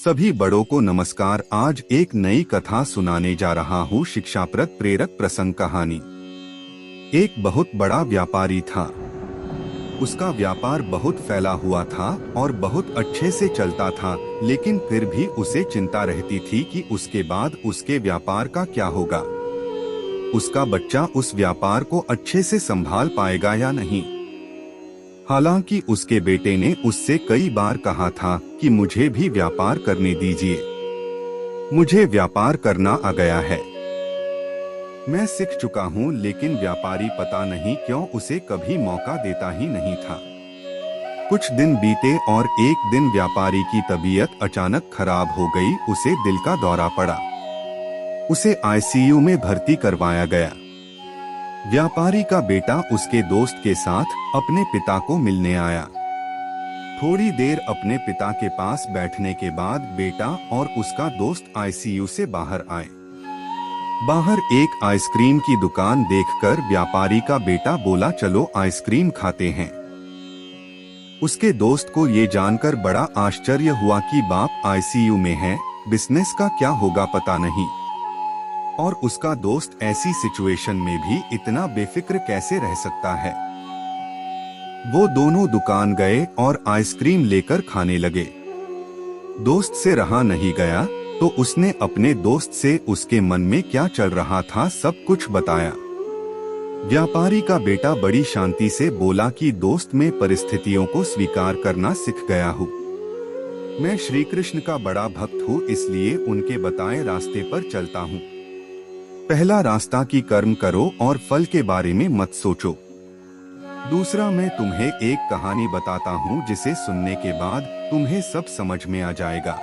सभी बड़ों को नमस्कार। आज एक नई कथा सुनाने जा रहा हूँ। शिक्षाप्रद प्रेरक प्रसंग कहानी। एक बहुत बड़ा व्यापारी था। उसका व्यापार बहुत फैला हुआ था और बहुत अच्छे से चलता था, लेकिन फिर भी उसे चिंता रहती थी कि उसके बाद उसके व्यापार का क्या होगा। उसका बच्चा उस व्यापार को अच्छे से संभाल पाएगा या नहीं। हालांकि उसके बेटे ने उससे कई बार कहा था कि मुझे भी व्यापार करने दीजिए, मुझे व्यापार करना आ गया है, मैं सीख चुका हूँ। लेकिन व्यापारी पता नहीं क्यों उसे कभी मौका देता ही नहीं था। कुछ दिन बीते और एक दिन व्यापारी की तबीयत अचानक खराब हो गई। उसे दिल का दौरा पड़ा। उसे आईसीयू में भर्ती करवाया गया। व्यापारी का बेटा उसके दोस्त के साथ अपने पिता को मिलने आया। थोड़ी देर अपने पिता के पास बैठने के बाद बेटा और उसका दोस्त आईसीयू से बाहर आए। बाहर एक आइसक्रीम की दुकान देखकर व्यापारी का बेटा बोला, चलो आइसक्रीम खाते हैं। उसके दोस्त को ये जानकर बड़ा आश्चर्य हुआ कि बाप आईसीयू में है, बिजनेस का क्या होगा पता नहीं। और उसका दोस्त ऐसी सिचुएशन में भी इतना बेफिक्र कैसे रह सकता है। वो दोनों दुकान गए और आइसक्रीम लेकर खाने लगे। दोस्त से रहा नहीं गया तो उसने अपने दोस्त से उसके मन में क्या चल रहा था सब कुछ बताया। व्यापारी का बेटा बड़ी शांति से बोला कि दोस्त, मैं परिस्थितियों को स्वीकार करना सीख गया हूँ। मैं श्री कृष्ण का बड़ा भक्त हूँ, इसलिए उनके बताए रास्ते पर चलता हूँ। पहला रास्ता कि कर्म करो और फल के बारे में मत सोचो। दूसरा, मैं तुम्हें एक कहानी बताता हूँ जिसे सुनने के बाद तुम्हें सब समझ में आ जाएगा।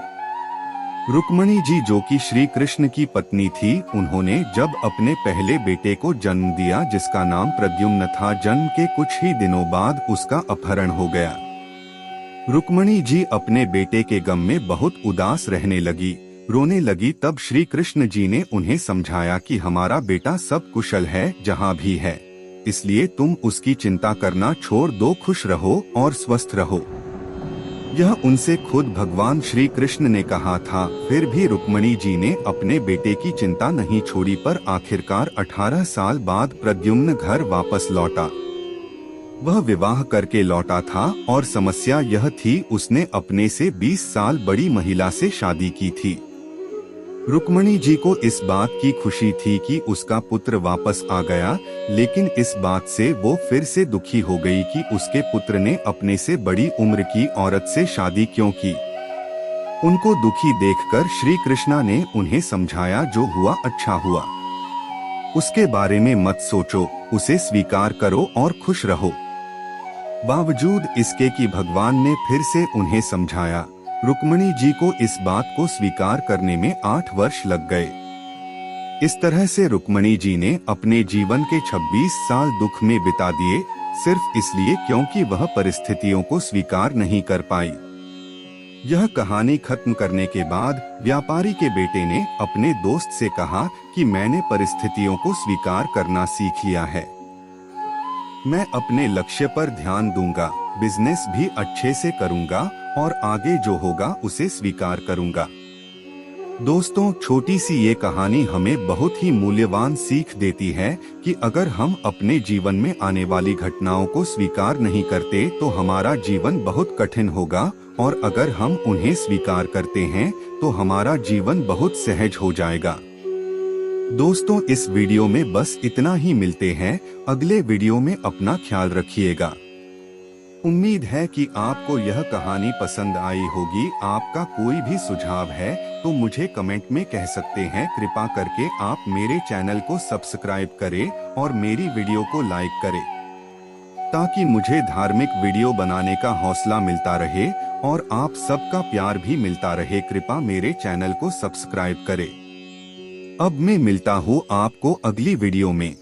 रुक्मणी जी जो कि श्री कृष्ण की पत्नी थी, उन्होंने जब अपने पहले बेटे को जन्म दिया जिसका नाम प्रद्युम्न था, जन्म के कुछ ही दिनों बाद उसका अपहरण हो गया। रुक्मणी जी अपने बेटे के गम में बहुत उदास रहने लगी, रोने लगी। तब श्री कृष्ण जी ने उन्हें समझाया कि हमारा बेटा सब कुशल है जहाँ भी है, इसलिए तुम उसकी चिंता करना छोड़ दो, खुश रहो और स्वस्थ रहो। यह उनसे खुद भगवान श्री कृष्ण ने कहा था। फिर भी रुक्मणी जी ने अपने बेटे की चिंता नहीं छोड़ी, पर आखिरकार 18 साल बाद प्रद्युम्न घर वापस लौटा। वह विवाह करके लौटा था और समस्या यह थी, उसने अपने से 20 साल बड़ी महिला से शादी की थी। रुक्मणी जी को इस बात की खुशी थी कि उसका पुत्र वापस आ गया, लेकिन इस बात से वो फिर से दुखी हो गई कि उसके पुत्र ने अपने से बड़ी उम्र की औरत से शादी क्यों की। उनको दुखी देखकर श्री कृष्णा ने उन्हें समझाया, जो हुआ अच्छा हुआ, उसके बारे में मत सोचो, उसे स्वीकार करो और खुश रहो। बावजूद इसके कि भगवान ने फिर से उन्हें समझाया, रुक्मणी जी को इस बात को स्वीकार करने में 8 वर्ष लग गए। इस तरह से रुक्मणी जी ने अपने जीवन के 26 साल दुख में बिता दिए, सिर्फ इसलिए क्योंकि वह परिस्थितियों को स्वीकार नहीं कर पाई। यह कहानी खत्म करने के बाद व्यापारी के बेटे ने अपने दोस्त से कहा कि मैंने परिस्थितियों को स्वीकार करना सीख लिया है, मैं अपने लक्ष्य पर ध्यान दूंगा, बिजनेस भी अच्छे से करूंगा और आगे जो होगा उसे स्वीकार करूंगा। दोस्तों, छोटी सी ये कहानी हमें बहुत ही मूल्यवान सीख देती है कि अगर हम अपने जीवन में आने वाली घटनाओं को स्वीकार नहीं करते तो हमारा जीवन बहुत कठिन होगा, और अगर हम उन्हें स्वीकार करते हैं तो हमारा जीवन बहुत सहज हो जाएगा। दोस्तों, इस वीडियो में बस इतना ही। मिलते हैं अगले वीडियो में। अपना ख्याल रखिएगा। उम्मीद है कि आपको यह कहानी पसंद आई होगी। आपका कोई भी सुझाव है तो मुझे कमेंट में कह सकते हैं। कृपा करके आप मेरे चैनल को सब्सक्राइब करें और मेरी वीडियो को लाइक करें, ताकि मुझे धार्मिक वीडियो बनाने का हौसला मिलता रहे और आप सबका प्यार भी मिलता रहे। कृपा मेरे चैनल को सब्सक्राइब करें। अब मैं मिलता हूँ आपको अगली वीडियो में।